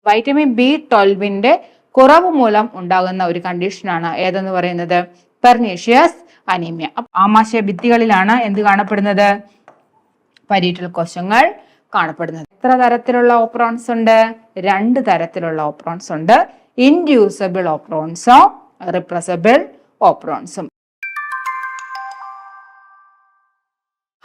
Vitamin B12 കുറവ് മൂലം ഉണ്ടാകുന്ന ഒരു കണ്ടീഷനാണ് ഏതെന്ന് പറയുന്നത് പെർനീഷ്യസ് അനീമിയ. ആമാശയ ഭിത്തികളിലാണ് എന്ത് കാണപ്പെടുന്നത്? പരീറ്റൽ കോശങ്ങൾ കാണപ്പെടുന്നത്. എത്ര തരത്തിലുള്ള ഓപ്രോൺസ് ഉണ്ട്? 2 തരത്തിലുള്ള ഓപ്രോൺസ് ഉണ്ട്. ഇൻഡ്യൂസബിൾ ഓപ്രോൺസും റിപ്രസബിൾ ഓപ്രോൺസും.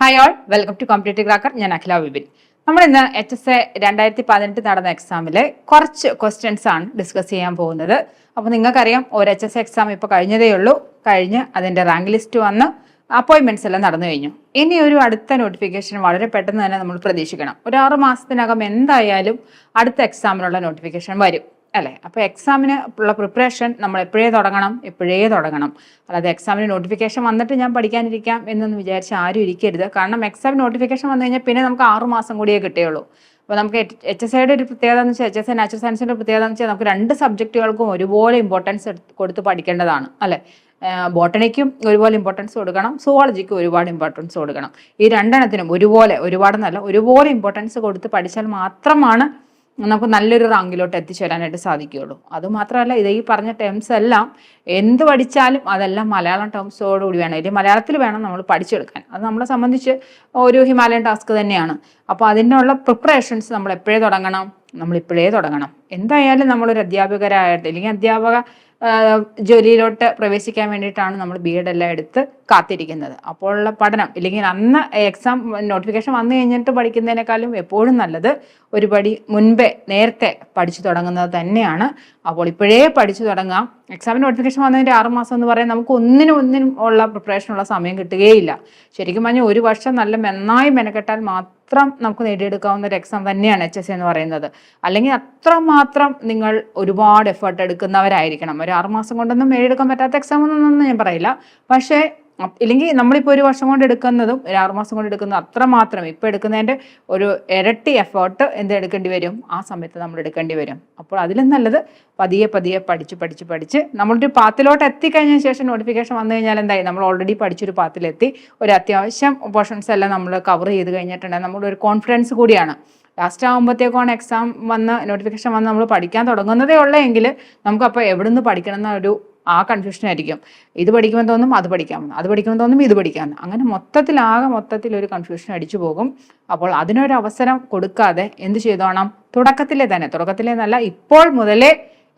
Hi all, welcome to competitive cracker. ഞാൻ അഖില വിപിൻ. നമ്മൾ ഇന്ന് HSA 2018 നടന്ന എക്സാമിലെ കുറച്ച് ക്വസ്റ്റ്യൻസ് ആണ് ഡിസ്കസ് ചെയ്യാൻ പോകുന്നത്. അപ്പോൾ നിങ്ങൾക്കറിയാം, ഒരു HSA എക്സാം ഇപ്പോൾ കഴിഞ്ഞതേ ഉള്ളൂ. കഴിഞ്ഞ് അതിൻ്റെ റാങ്ക് ലിസ്റ്റ് വന്ന് അപ്പോയിൻമെൻറ്റ്സ് എല്ലാം നടന്നു കഴിഞ്ഞു. ഇനി ഒരു അടുത്ത നോട്ടിഫിക്കേഷൻ വളരെ പെട്ടെന്ന് തന്നെ നമ്മൾ പ്രതീക്ഷിക്കണം. ഒരു 6 മാസത്തിനകം എന്തായാലും അടുത്ത എക്സാമിനുള്ള നോട്ടിഫിക്കേഷൻ വരും, അല്ലേ? അപ്പോൾ എക്സാമിന് ഉള്ള പ്രിപ്പറേഷൻ നമ്മൾ എപ്പോഴേ തുടങ്ങണം. അല്ലാതെ എക്സാമിന് നോട്ടിഫിക്കേഷൻ വന്നിട്ട് ഞാൻ പഠിക്കാനിരിക്കാം എന്നൊന്നും വിചാരിച്ച് ആരും ഇരിക്കരുത്. കാരണം എക്സാമിന് നോട്ടിഫിക്കേഷൻ വന്നു കഴിഞ്ഞാൽ പിന്നെ നമുക്ക് 6 മാസം കൂടിയേ കിട്ടുകയുള്ളൂ. അപ്പോൾ നമുക്ക് HSAയുടെ ഒരു പ്രത്യേകത എന്ന് വെച്ചാൽ, HSA നാച്ചുറൽ സയൻസിൻ്റെ പ്രത്യേകത എന്ന് വെച്ചാൽ നമുക്ക് 2 സബ്ജക്റ്റുകൾക്കും ഒരുപോലെ ഇമ്പോർട്ടൻസ് കൊടുത്ത് പഠിക്കേണ്ടതാണ്, അല്ലേ? ബോട്ടണിക്കും ഒരുപോലെ ഇമ്പോർട്ടൻസ് കൊടുക്കണം, സുവോളജിക്കും ഒരുപാട് ഇമ്പോർട്ടൻസ് കൊടുക്കണം. ഈ 2 എണ്ണത്തിനും ഒരുപോലെ ഇമ്പോർട്ടൻസ് കൊടുത്ത് പഠിച്ചാൽ മാത്രമാണ് നമുക്ക് നല്ലൊരു റാങ്കിലോട്ട് എത്തിച്ചേരാനായിട്ട് സാധിക്കുകയുള്ളൂ. അതുമാത്രമല്ല, ഈ പറഞ്ഞ ടേംസ് എല്ലാം എന്ത് പഠിച്ചാലും അതെല്ലാം മലയാളം ടേംസോടുകൂടി വേണം, അല്ലെങ്കിൽ മലയാളത്തിൽ വേണം നമ്മൾ പഠിച്ചെടുക്കാൻ. അത് നമ്മളെ സംബന്ധിച്ച് ഒരു ഹിമാലയൻ ടാസ്ക് തന്നെയാണ്. അപ്പോൾ അതിനുള്ള പ്രിപ്പറേഷൻസ് നമ്മൾ എപ്പോഴേ തുടങ്ങണം. എന്തായാലും നമ്മളൊരു അധ്യാപകരായിട്ട് അല്ലെങ്കിൽ അധ്യാപക ജോലിയിലോട്ട് പ്രവേശിക്കാൻ വേണ്ടിയിട്ടാണ് നമ്മൾ B.Ed എല്ലാം എടുത്ത് കാത്തിരിക്കുന്നത്. അപ്പോഴുള്ള പഠനം, ഇല്ലെങ്കിൽ അന്ന് എക്സാം നോട്ടിഫിക്കേഷൻ വന്നു കഴിഞ്ഞിട്ട് പഠിക്കുന്നതിനേക്കാളും എപ്പോഴും നല്ലത് ഒരു പടി മുൻപേ നേരത്തെ പഠിച്ചു തുടങ്ങുന്നത് തന്നെയാണ്. അപ്പോൾ ഇപ്പോഴേ പഠിച്ചു തുടങ്ങാം. എക്സാമിന് നോട്ടിഫിക്കേഷൻ വന്നതിൻ്റെ 6 മാസം എന്ന് പറയാൻ നമുക്ക് ഒന്നിനും ഉള്ള പ്രിപ്പറേഷനുള്ള സമയം കിട്ടുകയില്ല. ശരിക്കും പറഞ്ഞാൽ ഒരു വർഷം നന്നായി മെനക്കെട്ടാൽ മാത്രം നമുക്ക് നേടിയെടുക്കാവുന്ന ഒരു എക്സാം തന്നെയാണ് HSA എന്ന് പറയുന്നത്. അല്ലെങ്കിൽ അത്രമാത്രം നിങ്ങൾ ഒരുപാട് എഫേർട്ട് എടുക്കുന്നവരായിരിക്കണം. ഒരു 6 മാസം കൊണ്ടൊന്നും നേടിയെടുക്കാൻ പറ്റാത്ത എക്സാം ഒന്നും ഞാൻ പറയില്ല. പക്ഷേ ഇല്ലെങ്കിൽ നമ്മളിപ്പോൾ ഒരു വർഷം കൊണ്ട് എടുക്കുന്നതും ഒരു 6 മാസം കൊണ്ട് എടുക്കുന്നതും അത്രമാത്രം ഇപ്പോൾ എടുക്കുന്നതിൻ്റെ ഒരു ഇരട്ടി എഫേർട്ട് എടുക്കേണ്ടി വരും, ആ സമയത്ത് നമ്മൾ എടുക്കേണ്ടി വരും. അപ്പോൾ അതിലും നല്ലത് പതിയെ പഠിച്ച് നമ്മളൊരു പാത്തിലോട്ട് എത്തിക്കഴിഞ്ഞ ശേഷം നോട്ടിഫിക്കേഷൻ വന്നു കഴിഞ്ഞാൽ എന്തായി, നമ്മൾ ഓൾറെഡി പഠിച്ചൊരു പാത്തിലെത്തി, ഒരു അത്യാവശ്യം പോർഷൻസ് എല്ലാം നമ്മൾ കവർ ചെയ്ത് കഴിഞ്ഞിട്ടുണ്ടെങ്കിൽ നമ്മുടെ ഒരു കോൺഫിഡൻസ് കൂടിയാണ്. ലാസ്റ്റ് ആകുമ്പോഴത്തേക്കാണ് എക്സാം നോട്ടിഫിക്കേഷൻ വന്ന് നമ്മൾ പഠിക്കാൻ തുടങ്ങുന്നതേ ഉള്ളെങ്കിൽ നമുക്കപ്പോൾ എവിടെ നിന്ന് പഠിക്കണം എന്നൊരു കൺഫ്യൂഷൻ ആയിരിക്കും. ഇത് പഠിക്കുമ്പോൾ തോന്നും അത് പഠിക്കാമെന്ന്, അത് പഠിക്കുമ്പോൾ തോന്നും ഇത് പഠിക്കാമെന്ന്. അങ്ങനെ മൊത്തത്തിൽ ഒരു കൺഫ്യൂഷൻ അടിച്ചു പോകും. അപ്പോൾ അതിനൊരു അവസരം കൊടുക്കാതെ എന്ത് ചെയ്തോണം, തുടക്കത്തിലേ നല്ല ഇപ്പോൾ മുതലേ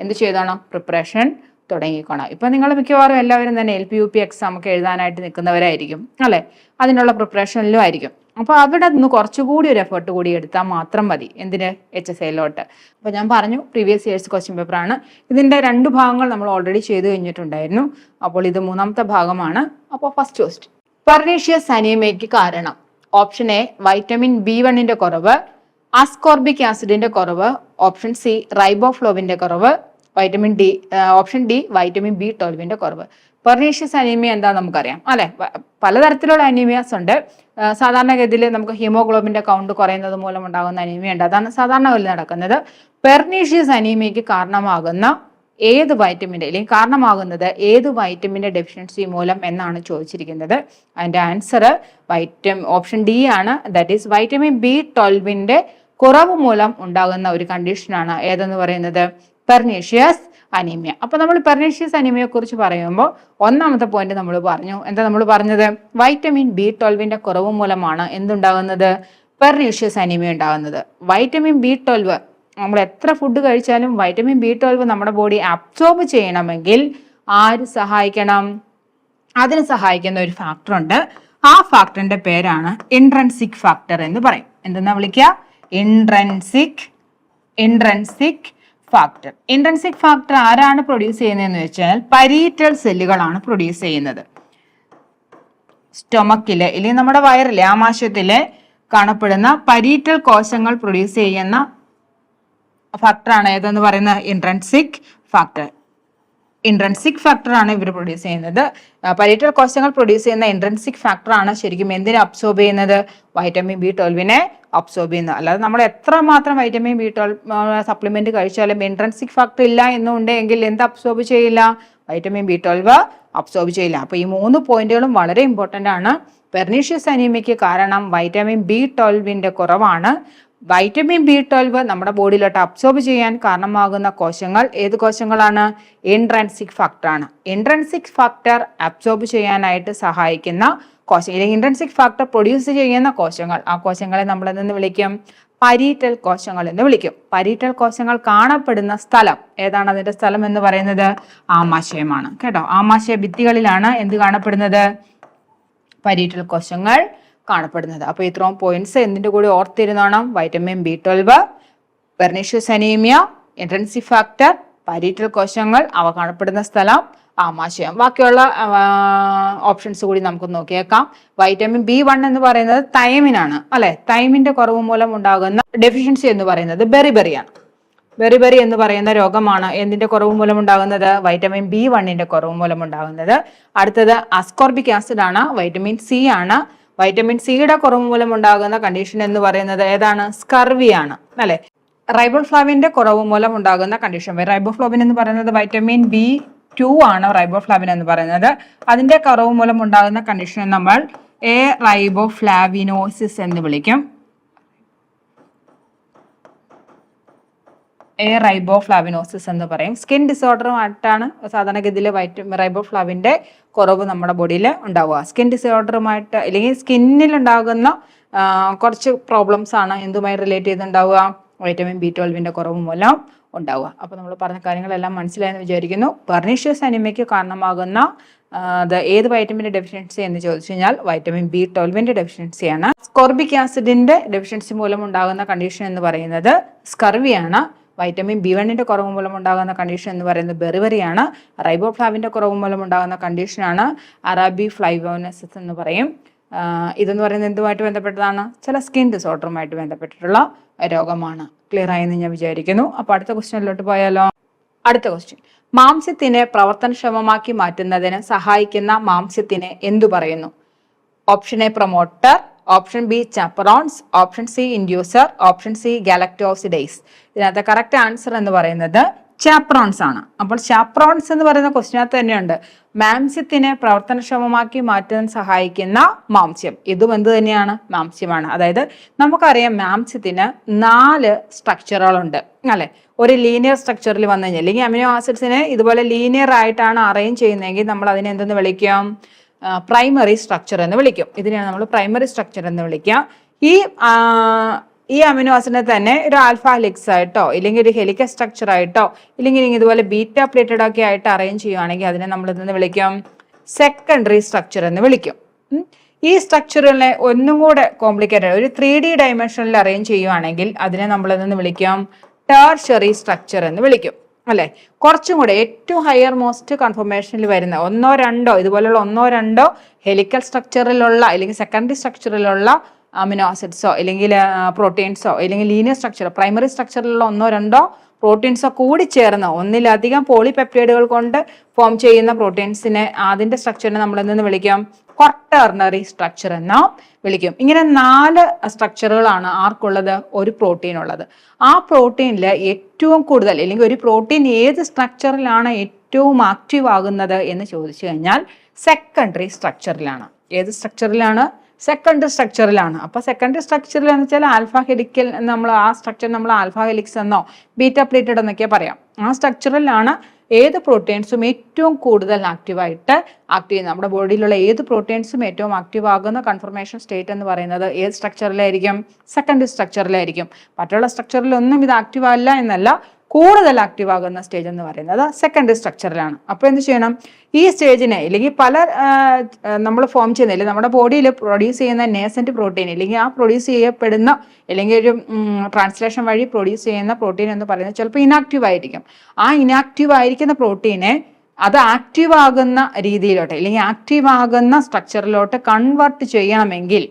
എന്ത് ചെയ്തോണം, പ്രിപ്പറേഷൻ തുടങ്ങിക്കോണം. ഇപ്പം നിങ്ങൾ മിക്കവാറും എല്ലാവരും തന്നെ LP UP എക്സാം ഒക്കെ എഴുതാനായിട്ട് നിൽക്കുന്നവരായിരിക്കും, അല്ലേ? അതിനുള്ള പ്രിപ്പറേഷനിലും ആയിരിക്കും. അപ്പോൾ അവിടെ നിന്ന് കുറച്ചുകൂടി ഒരു എഫേർട്ട് കൂടി എടുത്താൽ മാത്രം മതി. എന്തിന്? HSAയിലോട്ട്. അപ്പോൾ ഞാൻ പറഞ്ഞു, പ്രീവിയസ് ഇയേഴ്സ് ക്വസ്റ്റ്യൻ പേപ്പറാണ്. ഇതിൻ്റെ 2 ഭാഗങ്ങൾ നമ്മൾ ഓൾറെഡി ചെയ്ത് കഴിഞ്ഞിട്ടുണ്ടായിരുന്നു. അപ്പോൾ ഇത് 3ാമത്തെ ഭാഗമാണ്. അപ്പോൾ ഫസ്റ്റ് ക്വസ്റ്റ്യൻ, പെർനീഷ്യസ് അനീമിയയ്ക്ക് കാരണം ഓപ്ഷൻ A വൈറ്റമിൻ B1 കുറവ്, അസ്കോർബിക് ആസിഡിന്റെ കുറവ്, ഓപ്ഷൻ C റൈബോഫ്ലോവിന്റെ കുറവ്, ഓപ്ഷൻ D വൈറ്റമിൻ B12 കുറവ്. പെർനീഷ്യസ് അനീമിയ എന്താണെന്ന് നമുക്കറിയാം, അല്ലെ? പലതരത്തിലുള്ള അനീമിയാസ് ഉണ്ട്. സാധാരണഗതിയിൽ നമുക്ക് ഹീമോഗ്ലോബിന്റെ കൗണ്ട് കുറയുന്നത് മൂലം ഉണ്ടാകുന്ന അനീമിയ ഉണ്ട്. അതാണ് സാധാരണഗതിയിൽ നടക്കുന്നത്. പെർനീഷ്യസ് അനീമിയയ്ക്ക് കാരണമാകുന്നത് ഏത് വൈറ്റമിന്റെ ഡെഫിഷ്യൻസി മൂലം എന്നാണ് ചോദിച്ചിരിക്കുന്നത്. അതിന്റെ ആൻസർ ഓപ്ഷൻ D ആണ്. ദാറ്റ് ഈസ് വൈറ്റമിൻ B12 കുറവ് മൂലം ഉണ്ടാകുന്ന ഒരു കണ്ടീഷനാണ് ഏതെന്ന് പറയുന്നത് പെർനീഷ്യസ് അനീമിയ. അപ്പൊ നമ്മൾ പെർനീഷ്യസ് അനീമിയയെ കുറിച്ച് പറയുമ്പോൾ 1ാമത്തെ പോയിന്റ് നമ്മൾ പറഞ്ഞു. നമ്മൾ പറഞ്ഞത് വൈറ്റമിൻ B12 കുറവ് മൂലമാണ് എന്തുണ്ടാകുന്നത്, പെർനീഷ്യസ് അനീമിയ ഉണ്ടാകുന്നത്. വൈറ്റമിൻ B12 നമ്മൾ എത്ര ഫുഡ് കഴിച്ചാലും വൈറ്റമിൻ B12 നമ്മുടെ ബോഡി അബ്സോർബ് ചെയ്യണമെങ്കിൽ ആര് സഹായിക്കണം? അതിന് സഹായിക്കുന്ന ഒരു ഫാക്ടർ ഉണ്ട്. ആ ഫാക്ടറിന്റെ പേരാണ് ഇൻട്രൻസിക് ഫാക്ടർ എന്ന് പറയും. എന്തെന്നാ വിളിക്കുക? Intrinsic factor. ഇൻട്രൻസിക് ഫാക്ടർ ആരാണ് പ്രൊഡ്യൂസ് ചെയ്യുന്നതെന്ന് വെച്ചാൽ പരീറ്റൽ സെല്ലുകളാണ് പ്രൊഡ്യൂസ് ചെയ്യുന്നത്. സ്റ്റൊമക്കിലെ അല്ലെങ്കിൽ നമ്മുടെ വയറിലെ ആമാശയത്തിലെ കാണപ്പെടുന്ന പരീറ്റൽ കോശങ്ങൾ പ്രൊഡ്യൂസ് ചെയ്യുന്ന ഫാക്ടറാണ് ഏതെന്ന് പറയുന്നത് ഇൻട്രൻസിക് ഫാക്ടർ. ഇൻട്രൻസിക് ഫാക്ടറാണ് ഇവർ പ്രൊഡ്യൂസ് ചെയ്യുന്നത്. പരീറ്റൽ കോശങ്ങൾ പ്രൊഡ്യൂസ് ചെയ്യുന്ന ഇൻട്രൻസിക് ഫാക്ടറാണ് ശരിക്കും എന്തിനെ അബ്സോർബ് ചെയ്യുന്നത്? വൈറ്റമിൻ B12 അബ്സോർബ് ചെയ്യുന്നത്. അല്ലാതെ നമ്മൾ എത്രമാത്രം വൈറ്റമിൻ B12 സപ്ലിമെന്റ് കഴിച്ചാലും ഇൻട്രൻസിക് ഫാക്ടർ ഇല്ല എന്നുണ്ടെങ്കിൽ എന്ത് അബ്സോർബ് ചെയ്യില്ല? വൈറ്റമിൻ B12 അബ്സോർബ് ചെയ്യില്ല. അപ്പോൾ ഈ 3 പോയിന്റുകളും വളരെ ഇമ്പോർട്ടൻ്റ് ആണ്. പെർനീഷ്യസ് അനീമിയയ്ക്ക് കാരണം വൈറ്റമിൻ B12 കുറവാണ്. വൈറ്റമിൻ B12 നമ്മുടെ ബോഡിയിലോട്ട് അബ്സോർബ് ചെയ്യാൻ കാരണമാകുന്ന കോശങ്ങൾ ഏത് കോശങ്ങളാണ്? ഇൻട്രൻസിക് ഫാക്ടർ ആണ്. ഇൻട്രൻസിക് ഫാക്ടർ അബ്സോർബ് ചെയ്യാനായിട്ട് സഹായിക്കുന്ന കോശം, അല്ലെങ്കിൽ ഇൻട്രൻസിക് ഫാക്ടർ പ്രൊഡ്യൂസ് ചെയ്യുന്ന കോശങ്ങൾ, ആ കോശങ്ങളെ നമ്മൾ എന്തെന്ന് വിളിക്കും? പരീറ്റൽ കോശങ്ങൾ എന്ന് വിളിക്കും. പരീറ്റൽ കോശങ്ങൾ കാണപ്പെടുന്ന സ്ഥലം ഏതാണ്? അതിന്റെ സ്ഥലം എന്ന് പറയുന്നത് ആമാശയമാണ്. കേട്ടോ, ആമാശയ ഭിത്തികളിലാണ് എന്ത് കാണപ്പെടുന്നത്? പരീറ്റൽ കോശങ്ങൾ കാണപ്പെടുന്നത്. അപ്പൊ ഇത്രയും പോയിന്റ്സ് എന്തിന്റെ കൂടി ഓർത്തിരുന്നോണം? Vitamin B12, pernicious anaemia, intrinsic factor, parietal കോശങ്ങൾ, അവ കാണപ്പെടുന്ന സ്ഥലം ആമാശയം. ബാക്കിയുള്ള ഓപ്ഷൻസ് കൂടി നമുക്ക് നോക്കിയേക്കാം. വൈറ്റമിൻ B1 എന്ന് പറയുന്നത് തൈമിനാണ് അല്ലെ. തൈമിന്റെ കുറവ് മൂലം ഉണ്ടാകുന്ന ഡെഫിഷ്യൻസി എന്ന് പറയുന്നത് ബെറിബെറിയാണ്. ബെറിബെറി എന്ന് പറയുന്ന രോഗമാണ് എന്തിന്റെ കുറവ് മൂലം ഉണ്ടാകുന്നത്? വൈറ്റമിൻ B1 കുറവ് മൂലം ഉണ്ടാകുന്നത്. അടുത്തത് അസ്കോർബിക് ആസിഡ് ആണ്. വൈറ്റമിൻ C ആണ്. വൈറ്റമിൻ സിയുടെ കുറവ് മൂലം ഉണ്ടാകുന്ന കണ്ടീഷൻ എന്ന് പറയുന്നത് ഏതാണ്? സ്കർവി ആണ് അല്ലെ. റൈബോഫ്ലാവിന്റെ കുറവ് മൂലം ഉണ്ടാകുന്ന കണ്ടീഷൻ, റൈബോഫ്ലോവിൻ എന്ന് പറയുന്നത് വൈറ്റമിൻ B2 ആണ്. റൈബോഫ്ലാവിൻ എന്ന് പറയുന്നത് അതിന്റെ കുറവ് മൂലം ഉണ്ടാകുന്ന കണ്ടീഷൻ നമ്മൾ റൈബോഫ്ലാവിനോസിസ് എന്ന് വിളിക്കും. റൈബോഫ്ലാവിനോസിസ് എന്ന് പറയും. സ്കിൻ ഡിസോർഡറുമായിട്ടാണ് സാധാരണഗതിയിൽ റൈബോഫ്ലാവിന്റെ കുറവ് നമ്മുടെ ബോഡിയിൽ ഉണ്ടാവുക. സ്കിൻ ഡിസോർഡറുമായിട്ട് അല്ലെങ്കിൽ സ്കിന്നിൽ ഉണ്ടാകുന്ന കുറച്ച് പ്രോബ്ലംസ് ആണ് എന്തുമായി റിലേറ്റ് ചെയ്തുണ്ടാവുക? വൈറ്റമിൻ B12 കുറവ് മൂലം ഉണ്ടാവുക. അപ്പൊ നമ്മൾ പറഞ്ഞ കാര്യങ്ങളെല്ലാം മനസ്സിലായെന്ന് വിചാരിക്കുന്നു. പെർനീഷ്യസ് അനീമിയയ്ക്ക് കാരണമാകുന്ന ഏത് വൈറ്റമിന്റെ ഡെഫിഷ്യൻസി എന്ന് ചോദിച്ചു കഴിഞ്ഞാൽ വൈറ്റമിൻ B12 ഡെഫിഷ്യൻസിയാണ്. സ്കോർബിക് ആസിഡിന്റെ ഡെഫിഷ്യൻസി മൂലം ഉണ്ടാകുന്ന കണ്ടീഷൻ എന്ന് പറയുന്നത് സ്കർവിയാണ്. വൈറ്റമിൻ B1 കുറവ് മൂലം ഉണ്ടാകുന്ന കണ്ടീഷൻ എന്ന് പറയുന്നത് ബെറിബെറിയാണ്. റൈബോഫ്ലാവിന്റെ കുറവ് മൂലം ഉണ്ടാകുന്ന കണ്ടീഷനാണ് അറാബിഫ്ലൈവോനസിസ് എന്ന് പറയും. ഇതെന്ന് പറയുന്നത് എന്തുമായിട്ട് ബന്ധപ്പെട്ടതാണ്? ചില സ്കിൻ ഡിസോർഡറുമായിട്ട് ബന്ധപ്പെട്ടിട്ടുള്ള രോഗമാണ്. ക്ലിയർ ആയെന്ന് ഞാൻ വിചാരിക്കുന്നു. അപ്പൊ അടുത്ത ക്വസ്റ്റ്യനിലോട്ട് പോയാലോ? അടുത്ത ക്വസ്റ്റ്യൻ, മാംസ്യത്തിനെ പ്രവർത്തനക്ഷമമാക്കി മാറ്റുന്നതിന് സഹായിക്കുന്ന മാംസ്യത്തിനെ എന്തു പറയുന്നു? Option A promoter, option B chaperones, option C inducer, option C galactosidase. ഇതിനകത്ത് കറക്റ്റ് ആൻസർ എന്ന് പറയുന്നത് ചാപ്രോൺസ് ആണ്. അപ്പോൾ ചാപ്രോൺസ് എന്ന് പറയുന്ന ക്വസ്റ്റിനകത്ത് തന്നെയുണ്ട് മാംസ്യത്തിനെ പ്രവർത്തനക്ഷമമാക്കി മാറ്റാൻ സഹായിക്കുന്ന മാംസ്യം. ഇതും എന്ത് തന്നെയാണ്? മാംസ്യമാണ്. അതായത് നമുക്കറിയാം മാംസ്യത്തിന് 4 സ്ട്രക്ചറുകളുണ്ട് അല്ലെ. ഒരു ലീനിയർ സ്ട്രക്ചറിൽ വന്നു കഴിഞ്ഞാൽ, അല്ലെങ്കിൽ അമിനോ ആസിഡ്സിനെ ഇതുപോലെ ലീനിയർ ആയിട്ടാണ് അറേഞ്ച് ചെയ്യുന്നതെങ്കിൽ നമ്മൾ അതിനെ എന്തെന്ന് വിളിക്കും? പ്രൈമറി സ്ട്രക്ചർ എന്ന് വിളിക്കും. ഇതിനെയാണ് നമ്മൾ പ്രൈമറി സ്ട്രക്ചർ എന്ന് വിളിക്കുക. ഈ അമിനോ ആസിഡിനെ തന്നെ ഒരു ആൽഫ ഹെലിക്സ് ആയിട്ടോ ഇല്ലെങ്കിൽ ഒരു ഹെലിക്കൽ സ്ട്രക്ചർ ആയിട്ടോ ഇല്ലെങ്കിൽ ഇതുപോലെ ബീറ്റ പ്ലേറ്റഡ് ഒക്കെ ആയിട്ട് അറേഞ്ച് ചെയ്യുകയാണെങ്കിൽ അതിനെ നമ്മൾ എന്തെന്ന് വിളിക്കും? സെക്കൻഡറി സ്ട്രക്ചർ എന്ന് വിളിക്കും. ഈ സ്ട്രക്ചറുകളെ ഒന്നും കൂടെ കോംപ്ലിക്കേറ്റഡ് ഒരു 3D ഡയമെൻഷനിൽ അറേഞ്ച് ചെയ്യുകയാണെങ്കിൽ അതിനെ നമ്മൾ എന്തെന്ന് വിളിക്കും? ടെർഷ്യറി സ്ട്രക്ചർ എന്ന് വിളിക്കും അല്ലെ. കുറച്ചും കൂടെ ഏറ്റവും ഹയർ മോസ്റ്റ് കൺഫർമേഷനിൽ വരുന്ന 1-2 ഇതുപോലുള്ള 1-2 ഹെലിക്കൽ സ്ട്രക്ചറിലുള്ള അല്ലെങ്കിൽ സെക്കൻഡറി സ്ട്രക്ചറിലുള്ള അമിനോ ആസിഡ്സോ അല്ലെങ്കിൽ പ്രോട്ടീൻസോ അല്ലെങ്കിൽ ലീനിയർ സ്ട്രക്ചർ പ്രൈമറി സ്ട്രക്ചറിലുള്ള 1-2 പ്രോട്ടീൻസോ കൂടി ചേർന്ന് ഒന്നിലധികം പോളിപെപ്റ്റൈഡുകൾ കൊണ്ട് ഫോം ചെയ്യുന്ന പ്രോട്ടീൻസിനെ അതിന്റെ സ്ട്രക്ചറിനെ നമ്മൾ എന്തെന്ന് വിളിക്കാം? ക്വാട്ടർണറി സ്ട്രക്ചർ എന്ന് വിളിക്കും. ഇങ്ങനെ 4 സ്ട്രക്ചറുകളാണ് ആർക്കുള്ളത്? ഒരു പ്രോട്ടീൻ ഉള്ളത്. ആ പ്രോട്ടീനിൽ ഏറ്റവും കൂടുതൽ അല്ലെങ്കിൽ ഒരു പ്രോട്ടീൻ ഏത് സ്ട്രക്ചറിലാണ് ഏറ്റവും ആക്റ്റീവ് ആകുന്നത് എന്ന് ചോദിച്ചു കഴിഞ്ഞാൽ സെക്കൻഡറി സ്ട്രക്ചറിലാണ്. ഏത് സ്ട്രക്ചറിലാണ്? സെക്കൻഡറി സ്ട്രക്ചറിലാണ്. അപ്പൊ സെക്കൻഡറി സ്ട്രക്ചറിൽ എന്ന് വെച്ചാൽ ആൽഫ ഹെലിക്കൽ നമ്മൾ ആ സ്ട്രക്ചർ നമ്മൾ ആൽഫ ഹെലിക്സ് എന്നോ ബീറ്റ പ്ലേറ്റഡ് എന്നൊക്കെ പറയാം. ആ സ്ട്രക്ചറിലാണ് ഏത് പ്രോട്ടീൻസും ഏറ്റവും കൂടുതൽ ആക്റ്റീവ് ചെയ്യുന്നത്. നമ്മുടെ ബോഡിയിലുള്ള ഏത് പ്രോട്ടീൻസും ഏറ്റവും ആക്റ്റീവ് ആകുന്ന കൺഫർമേഷൻ സ്റ്റേറ്റ് എന്ന് പറയുന്നത് ഏത് സ്ട്രക്ചറിലായിരിക്കും? സെക്കൻഡറി സ്ട്രക്ചറിലായിരിക്കും. മറ്റുള്ള സ്ട്രക്ചറിലൊന്നും ഇത് ആക്റ്റീവ് അല്ല എന്നല്ല, കൂടുതൽ ആക്റ്റീവ് ആകുന്ന സ്റ്റേജ് എന്ന് പറയുന്നത് സെക്കൻഡറി സ്ട്രക്ചറിലാണ്. അപ്പോൾ എന്ത് ചെയ്യണം? ഈ സ്റ്റേജിനെ അല്ലെങ്കിൽ പല നമ്മൾ ഫോം ചെയ്യുന്ന നമ്മുടെ ബോഡിയിൽ പ്രൊഡ്യൂസ് ചെയ്യുന്ന നേസന്റ് പ്രോട്ടീൻ അല്ലെങ്കിൽ ആ പ്രൊഡ്യൂസ് ചെയ്യപ്പെടുന്ന അല്ലെങ്കിൽ ഒരു ട്രാൻസ്ലേഷൻ വഴി പ്രൊഡ്യൂസ് ചെയ്യുന്ന പ്രോട്ടീൻ എന്ന് പറയുന്നത് ചിലപ്പോൾ ഇനാക്റ്റീവ് ആയിരിക്കും. ആ ഇനാക്റ്റീവ് ആയിരിക്കുന്ന പ്രോട്ടീനെ അത് ആക്റ്റീവ് ആകുന്ന രീതിയിലോട്ട് അല്ലെങ്കിൽ ആക്റ്റീവ് ആകുന്ന സ്ട്രക്ചറിലോട്ട് കൺവേർട്ട് ചെയ്യണമെങ്കിൽ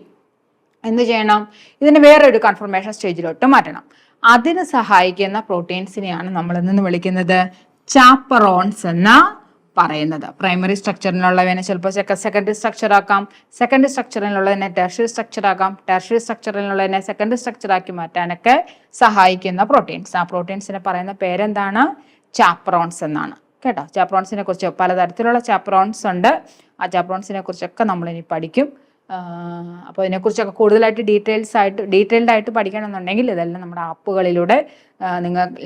എന്ത് ചെയ്യണം? ഇതിനെ വേറൊരു കൺഫർമേഷൻ സ്റ്റേജിലോട്ട് മാറ്റണം. അതിന് സഹായിക്കുന്ന പ്രോട്ടീൻസിനെയാണ് നമ്മൾ എന്ന് വിളിക്കുന്നത് ചാപ്പറോൺസ് എന്ന പറയുന്നത്. പ്രൈമറി സ്ട്രക്ചറിനുള്ളതിനെ ചിലപ്പോൾ സെക്കൻഡറി സ്ട്രക്ചർ ആക്കാം, സെക്കൻഡറി സ്ട്രക്ചറിനുള്ളതിനെ ടെർഷ്യറി സ്ട്രക്ചർ ആക്കാം, ടെർഷ്യറി സ്ട്രക്ചറിനുള്ളതിനെ സെക്കൻഡറി സ്ട്രക്ചർ ആക്കി മാറ്റാനൊക്കെ സഹായിക്കുന്ന പ്രോട്ടീൻസ്. ആ പ്രോട്ടീൻസിനെ പറയുന്ന പേരെന്താണ്? ചാപ്പറോൺസ് എന്നാണ്. കേട്ടോ, ചാപ്പറോൺസിനെ കുറിച്ച് പലതരത്തിലുള്ള ചാപ്പറോൺസ് ഉണ്ട്. ആ ചാപ്പറോൺസിനെ കുറിച്ചൊക്കെ നമ്മൾ ഇനി പഠിക്കും. അപ്പോൾ ഇതിനെക്കുറിച്ചൊക്കെ കൂടുതലായിട്ട് ഡീറ്റെയിൽഡ് ആയിട്ട് പഠിക്കണമെന്നുണ്ടെങ്കിൽ ഇതെല്ലാം നമ്മുടെ ആപ്പുകളിലൂടെ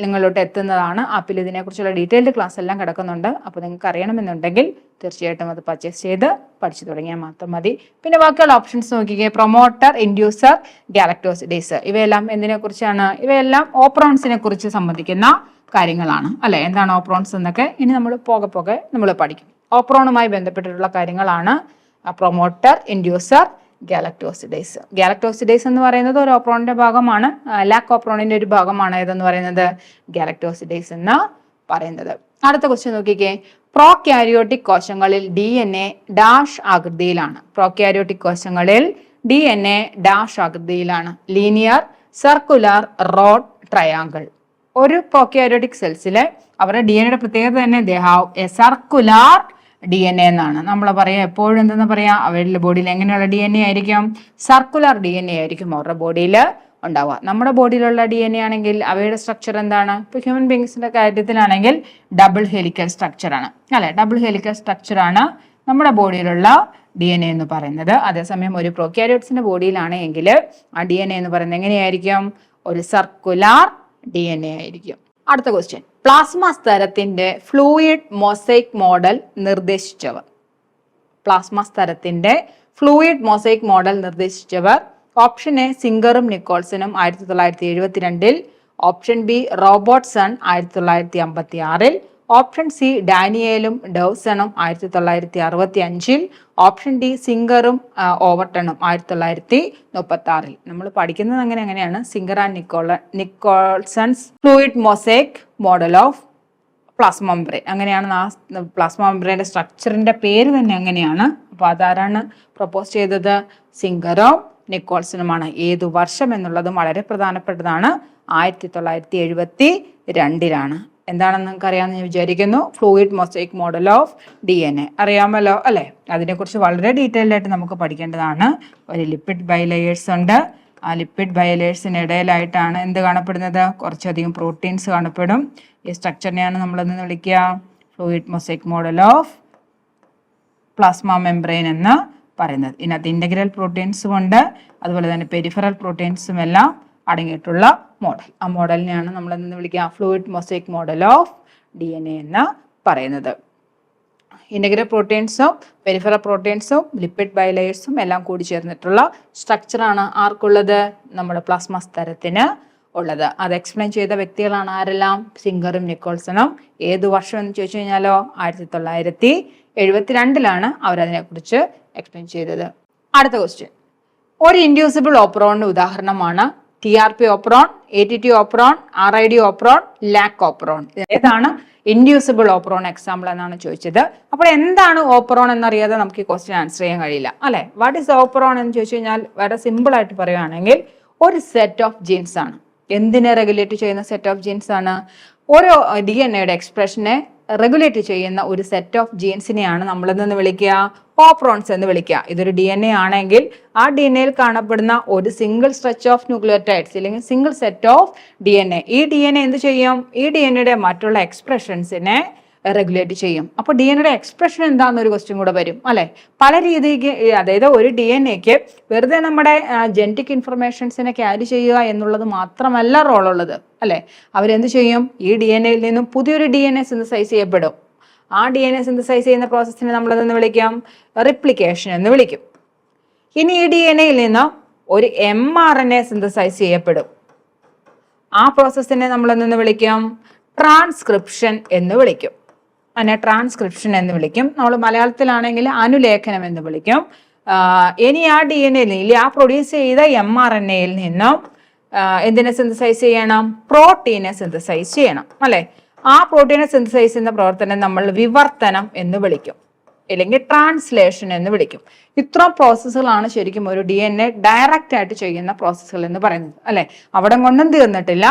നിങ്ങളിലോട്ട് എത്തുന്നതാണ്. ആപ്പിൽ ഇതിനെക്കുറിച്ചുള്ള ഡീറ്റെയിൽഡ് ക്ലാസ് എല്ലാം കിടക്കുന്നുണ്ട്. അപ്പോൾ നിങ്ങൾക്ക് അറിയണമെന്നുണ്ടെങ്കിൽ തീർച്ചയായിട്ടും അത് പർച്ചേസ് ചെയ്ത് പഠിച്ചു തുടങ്ങിയാൽ മാത്രം മതി. പിന്നെ ബാക്കിയുള്ള ഓപ്ഷൻസ് നോക്കിക്കേ. പ്രൊമോട്ടർ, ഇൻഡ്യൂസർ, ഗാലക്ടോസിഡേസ്, ഇവയെല്ലാം എന്തിനെക്കുറിച്ചാണ്? ഇവയെല്ലാം ഓപ്രോൺസിനെ കുറിച്ച് സംബന്ധിക്കുന്ന കാര്യങ്ങളാണ് അല്ലെ. എന്താണ് ഓപ്രോൺസ് എന്നൊക്കെ ഇനി നമ്മൾ പോകെ നമ്മൾ പഠിക്കും. ഓപ്രോണുമായി ബന്ധപ്പെട്ടിട്ടുള്ള കാര്യങ്ങളാണ് പ്രൊമോട്ടർ, ഇൻഡ്യൂസർ, ഗാലക്ടോസിഡേസ്. ഗാലക്ടോസിഡേസ് എന്ന് പറയുന്നത് ഒരു ഓപ്രോണിന്റെ ഭാഗമാണ്. ലാക് ഓപ്രോണിന്റെ ഒരു ഭാഗമാണ് ഏതെന്ന് പറയുന്നത്? ഗാലക്ടോസിഡേസ് എന്ന് പറയുന്നത്. അടുത്ത ക്വസ്റ്റ്യൻ നോക്കിക്കേ. പ്രോക്യാരിയോട്ടിക് കോശങ്ങളിൽ DNA ഡാഷ് ആകൃതിയിലാണ്. പ്രോക്യാരിയോട്ടിക് കോശങ്ങളിൽ DNA ഡാഷ് ആകൃതിയിലാണ്. Linear, circular, rod, triangle. ഒരു പ്രോക്യാരിയോട്ടിക് സെൽസിലെ അവരുടെ DNA പ്രത്യേകത തന്നെ they have a circular DNA എന്നാണ്. നമ്മൾ പറയാം എപ്പോഴും എന്തെന്ന് പറയാം, അവരുടെ ബോഡിയിൽ എങ്ങനെയുള്ള DNA ആയിരിക്കും? സർക്കുലർ DNA ആയിരിക്കും അവരുടെ ബോഡിയിൽ ഉണ്ടാവുക. നമ്മുടെ ബോഡിയിലുള്ള DNA ആണെങ്കിൽ അവയുടെ സ്ട്രക്ചർ എന്താണ്? ഇപ്പോൾ ഹ്യൂമൻ ബീങ്സിന്റെ കാര്യത്തിലാണെങ്കിൽ ഡബിൾ ഹെലിക്കൽ സ്ട്രക്ചർ ആണ് അല്ലെ. ഡബിൾ ഹെലിക്കൽ സ്ട്രക്ചർ ആണ് നമ്മുടെ ബോഡിയിലുള്ള DNA എന്ന് പറയുന്നത്. അതേസമയം ഒരു പ്രോക്യാരിയോട്സിന്റെ ബോഡിയിലാണെങ്കിൽ ആ DNA എന്ന് പറയുന്നത് എങ്ങനെയായിരിക്കും? ഒരു സർക്കുലർ DNA ആയിരിക്കും. അടുത്ത ക്വസ്റ്റ്യൻ. പ്ലാസ്മ സ്തരത്തിന്റെ ഫ്ലൂയിഡ് മൊസൈക് മോഡൽ നിർദ്ദേശിച്ചവർ. പ്ലാസ്മ സ്തരത്തിന്റെ ഫ്ലൂയിഡ് മൊസൈക് മോഡൽ നിർദ്ദേശിച്ചവർ. ഓപ്ഷൻ എ സിംഗറും നിക്കോൾസണും 1972, option B Robertson 1956, option C ഡാനിയേലും ഡൗസണും 1965, ഓപ്ഷൻ ഡി സിംഗറും ഓവർട്ടണും 1936. നമ്മൾ പഠിക്കുന്നത് അങ്ങനെയാണ്. Singer and Nicolson's fluid mosaic model of plasma membrane. അങ്ങനെയാണ് ആ പ്ലാസ്മ മെംബ്രെയിന്റെ സ്ട്രക്ചറിന്റെ പേര് തന്നെ അങ്ങനെയാണ്. അപ്പോൾ അതാരാണ് പ്രപ്പോസ് ചെയ്തത്? സിംഗറും നിക്കോൾസണുമാണ്. ഏതു വർഷം എന്നുള്ളതും വളരെ പ്രധാനപ്പെട്ടതാണ്. 1972 എന്താണെന്ന് നിങ്ങൾക്ക് അറിയാമെന്ന് ഞാൻ വിചാരിക്കുന്നു. Fluid mosaic model of DNA അറിയാമല്ലോ അല്ലെ. അതിനെക്കുറിച്ച് വളരെ ഡീറ്റെയിൽഡ് ആയിട്ട് നമുക്ക് പഠിക്കേണ്ടതാണ്. ഒരു ലിപ്പിഡ് ബൈലെയേഴ്സ് ഉണ്ട്. ആ ലിപ്പിഡ് ബൈലെയേഴ്സിന് ഇടയിലായിട്ടാണ് എന്ത് കാണപ്പെടുന്നത്? കുറച്ചധികം പ്രോട്ടീൻസ് കാണപ്പെടും. ഈ സ്ട്രക്ചറിനെയാണ് നമ്മളെന്ന് വിളിക്കുക fluid mosaic model of plasma membrane എന്ന് പറയുന്നത്. ഇതിനകത്ത് ഇന്റഗ്രൽ പ്രോട്ടീൻസും ഉണ്ട്, അതുപോലെ തന്നെ പെരിഫറൽ പ്രോട്ടീൻസും എല്ലാം അടങ്ങിയിട്ടുള്ള മോഡൽ. ആ മോഡലിനെയാണ് നമ്മൾ എന്ന് വിളിക്കുക fluid mosaic model of DNA എന്ന് പറയുന്നത്. ഇന്റഗ്രൽ പ്രോട്ടീൻസും പെരിഫറൽ പ്രോട്ടീൻസും ലിപ്പിഡ് ബൈലെയേഴ്സും എല്ലാം കൂടി ചേർന്നിട്ടുള്ള സ്ട്രക്ചറാണ് ആർക്കുള്ളത്? നമ്മുടെ പ്ലാസ്മ സ്തരത്തിന് ഉള്ളത്. അത് എക്സ്പ്ലെയിൻ ചെയ്ത വ്യക്തികളാണ് ആരെല്ലാം? സിംഗറും നിക്കോൾസണും. ഏതു വർഷം എന്ന് ചോദിച്ചു കഴിഞ്ഞാലോ 1972 അവരതിനെക്കുറിച്ച് എക്സ്പ്ലെയിൻ ചെയ്തത്. അടുത്ത ക്വസ്റ്റ്യൻ. ഒരു ഇൻഡ്യൂസിബിൾ ഓപ്രോണിന്റെ ഉദാഹരണമാണ് TRP operon, ATT operon, RID operon, lac operon. ഏതാണ് ഇൻഡ്യൂസിബിൾ ഓപ്രോൺ എക്സാമ്പിൾ എന്നാണ് ചോദിച്ചത്. അപ്പോൾ എന്താണ് ഓപ്രോൺ എന്നറിയാതെ നമുക്ക് ഈ ക്വസ്റ്റ്യൻ ആൻസർ ചെയ്യാൻ കഴിയില്ല അല്ലെ. വാട്ട് ഈസ് ഓപ്രോൺ എന്ന് ചോദിച്ചു കഴിഞ്ഞാൽ വളരെ സിമ്പിൾ ആയിട്ട് പറയുകയാണെങ്കിൽ ഒരു സെറ്റ് ഓഫ് ജീൻസ് ആണ്. എന്തിനെ റെഗുലേറ്റ് ചെയ്യുന്ന സെറ്റ് ഓഫ് ജീൻസ് ആണ്? ഓരോ DNA എക്സ്പ്രഷനെ റെഗുലേറ്റ് ചെയ്യുന്ന ഒരു സെറ്റ് ഓഫ് ജീൻസിനെയാണ് നമ്മൾ എന്ന് വിളിക്കുക ഓപ്രോൺസ് എന്ന് വിളിക്കുക. ഇതൊരു DNA ആണെങ്കിൽ ആ DNAയിൽ കാണപ്പെടുന്ന ഒരു സിംഗിൾ സ്ട്രെച്ച് ഓഫ് ന്യൂക്ലിയോടൈഡ്സ് അല്ലെങ്കിൽ സിംഗിൾ സെറ്റ് ഓഫ് DNA. ഈ DNA എന്ത് ചെയ്യും? ഈ DNAയുടെ മറ്റുള്ള എക്സ്പ്രഷൻസിനെ റെഗുലേറ്റ് ചെയ്യും. അപ്പോൾ DNAയുടെ എക്സ്പ്രഷൻ എന്താണെന്നൊരു ക്വസ്റ്റ്യൻ കൂടെ വരും അല്ലെ. പല രീതിക്ക്, അതായത് ഒരു DNAക്ക് വെറുതെ നമ്മുടെ ജനറ്റിക് ഇൻഫർമേഷൻസിനെ ക്യാരി ചെയ്യുക എന്നുള്ളത് മാത്രമല്ല റോളുള്ളത് അല്ലെ. അവരെന്ത് ചെയ്യും? ഈ DNAയിൽ നിന്നും പുതിയൊരു DNA സിന്തസൈസ് ചെയ്യപ്പെടും. ആ DNA സിന്തസൈസ് ചെയ്യുന്ന പ്രോസസ്സിനെ നമ്മളതെന്ന് വിളിക്കാം റിപ്ലിക്കേഷൻ എന്ന് വിളിക്കും. ഇനി ഈ DNAയിൽ നിന്ന് ഒരു mRNA സിന്തസൈസ് ചെയ്യപ്പെടും. ആ പ്രോസസ്സിനെ നമ്മളെന്ന് വിളിക്കാം ട്രാൻസ്ക്രിപ്ഷൻ എന്ന് വിളിക്കും. അതിനെ ട്രാൻസ്ക്രിപ്ഷൻ എന്ന് വിളിക്കും. നമ്മൾ മലയാളത്തിലാണെങ്കിൽ അനുലേഖനം എന്ന് വിളിക്കും. ഇനി ആ DNA ആ പ്രൊഡ്യൂസ് ചെയ്ത mRNAയിൽ നിന്നും എന്തിനെ സിന്തസൈസ് ചെയ്യണം? പ്രോട്ടീനെ സിന്തസൈസ് ചെയ്യണം അല്ലെ. ആ പ്രോട്ടീനെ സിന്തസൈസ് ചെയ്യുന്ന പ്രവർത്തനം നമ്മൾ വിവർത്തനം എന്ന് വിളിക്കും, അല്ലെങ്കിൽ ട്രാൻസ്ലേഷൻ എന്ന് വിളിക്കും. ഇത്രയും പ്രോസസ്സുകളാണ് ശരിക്കും ഒരു DNA ഡയറക്റ്റ് ആയിട്ട് ചെയ്യുന്ന പ്രോസസ്സുകൾ എന്ന് പറയുന്നത് അല്ലെ. അവിടെ കൊണ്ടും തീർന്നിട്ടില്ല.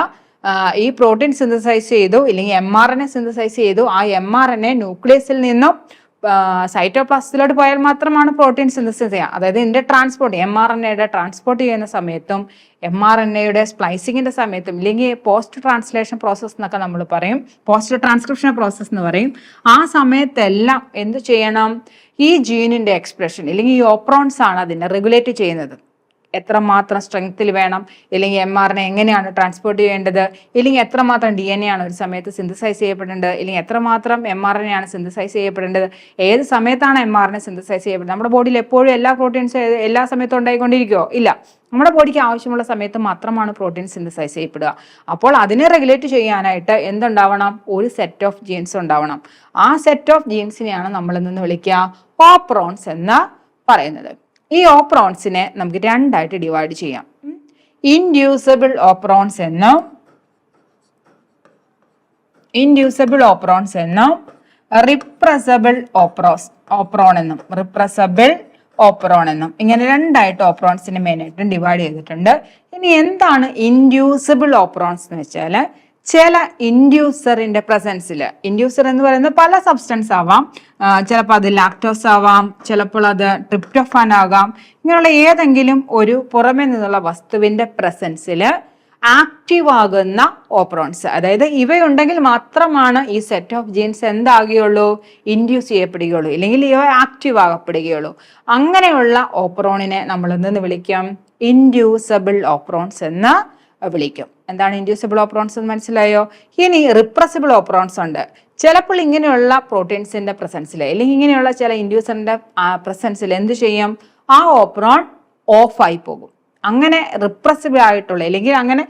ഈ പ്രോട്ടീൻ സിന്തസൈസ് ചെയ്തു, ഇല്ലെങ്കിൽ mRNA സിന്തസൈസ് ചെയ്തു. ആ mRNA ന്യൂക്ലിയസിൽ നിന്നും സൈറ്റോപ്ലാസത്തിലോട്ട് പോയാൽ മാത്രമാണ് പ്രോട്ടീൻ സിന്തസിസ് ചെയ്യുക. അതായത് ഇതിന്റെ ട്രാൻസ്പോർട്ട് mRNA ട്രാൻസ്പോർട്ട് ചെയ്യുന്ന സമയത്തും mRNA സ്പ്ലൈസിങ്ങിന്റെ സമയത്തും ഇല്ലെങ്കിൽ പോസ്റ്റ് ട്രാൻസ്ലേഷൻ പ്രോസസ്സ് എന്നൊക്കെ നമ്മൾ പറയും, പോസ്റ്റ് ട്രാൻസ്ക്രിപ്ഷൻ പ്രോസസ്സ് എന്ന് പറയും. ആ സമയത്തെല്ലാം എന്ത് ചെയ്യണം, ഈ ജീനിന്റെ എക്സ്പ്രഷൻ അല്ലെങ്കിൽ ഈ ഓപ്രോൺസ് ആണ് അതിനെ റെഗുലേറ്റ് ചെയ്യുന്നത്. എത്രമാത്രം സ്ട്രെങ്ത്തിൽ വേണം, ഇല്ലെങ്കിൽ mRNA എങ്ങനെയാണ് ട്രാൻസ്പോർട്ട് ചെയ്യേണ്ടത്, ഇല്ലെങ്കിൽ എത്രമാത്രം DNA ആണ് ഒരു സമയത്ത് സിന്തസൈസ് ചെയ്യപ്പെടേണ്ടത്, ഇല്ലെങ്കിൽ എത്രമാത്രം mRNA ആണ് സിന്തസൈസ് ചെയ്യപ്പെടേണ്ടത്, ഏത് സമയത്താണ് mRNA സിന്തസൈസ് ചെയ്യപ്പെടുന്നത്. നമ്മുടെ ബോഡിയിൽ എപ്പോഴും എല്ലാ പ്രോട്ടീൻസ് എല്ലാ സമയത്തും ഉണ്ടായിക്കൊണ്ടിരിക്കുമോ? ഇല്ല. നമ്മുടെ ബോഡിക്ക് ആവശ്യമുള്ള സമയത്ത് മാത്രമാണ് പ്രോട്ടീൻ സിന്തസൈസ് ചെയ്യപ്പെടുക. അപ്പോൾ അതിനെ റെഗുലേറ്റ് ചെയ്യാനായിട്ട് എന്തുണ്ടാവണം, ഒരു സെറ്റ് ഓഫ് ജീൻസ് ഉണ്ടാവണം. ആ സെറ്റ് ഓഫ് ജീൻസിനെയാണ് നമ്മൾ ഇന്ന് വിളിക്കുക ഓപ്രോൺസ് എന്ന് പറയുന്നത്. ഈ ഓപ്രോൺസിനെ നമുക്ക് രണ്ടായിട്ട് ഡിവൈഡ് ചെയ്യാം. ഇൻഡ്യൂസിബിൾ ഓപ്രോൺസ് എന്നും റിപ്രസബിൾ ഓപ്രോൺ എന്നും ഇങ്ങനെ രണ്ടായിട്ട് ഓപ്രോൺസിനെ മെയിനായിട്ടും ഡിവൈഡ് ചെയ്തിട്ടുണ്ട്. ഇനി എന്താണ് ഇൻഡ്യൂസിബിൾ ഓപ്രോൺസ് എന്ന് വെച്ചാൽ, ചില ഇൻഡ്യൂസറിന്റെ പ്രസൻസിൽ, ഇൻഡ്യൂസർ എന്ന് പറയുന്നത് പല സബ്സ്റ്റൻസ് ആവാം, ചിലപ്പോൾ അത് ലാക്ടോസ് ആവാം, ചിലപ്പോൾ അത് ട്രിപ്റ്റോഫാൻ ആകാം, ഇങ്ങനെയുള്ള ഏതെങ്കിലും ഒരു പുറമെ നിന്നുള്ള വസ്തുവിന്റെ പ്രസൻസിൽ ആക്റ്റീവ് ആകുന്ന ഓപ്രോൺസ്, അതായത് ഇവയുണ്ടെങ്കിൽ മാത്രമാണ് ഈ സെറ്റ് ഓഫ് ജീൻസ് എന്താകുകയുള്ളൂ, ഇൻഡ്യൂസ് ചെയ്യപ്പെടുകയുള്ളൂ, ഇല്ലെങ്കിൽ ഇവ ആക്റ്റീവ് ആകപ്പെടുകയുള്ളൂ. അങ്ങനെയുള്ള ഓപ്രോണിനെ നമ്മൾ എന്തെന്ന് വിളിക്കാം, ഇൻഡ്യൂസബിൾ ഓപ്രോൺസ് എന്ന് വിളിക്കും. എന്താണ് ഇൻഡ്യൂസിബിൾ ഓപ്രോൺസ് എന്ന് മനസ്സിലായോ? ഇനി റിപ്രസിബിൾ ഓപ്രോൺസ് ഉണ്ട്. ചിലപ്പോൾ ഇങ്ങനെയുള്ള പ്രോട്ടീൻസിന്റെ പ്രസൻസിൽ അല്ലെങ്കിൽ ഇങ്ങനെയുള്ള ചില ഇൻഡ്യൂസറിന്റെ പ്രസൻസിൽ എന്ത് ചെയ്യും, ആ ഓപ്രോൺ ഓഫ് ആയി പോകും. അങ്ങനെ റിപ്രസിബിൾ ആയിട്ടുള്ള അല്ലെങ്കിൽ അങ്ങനെ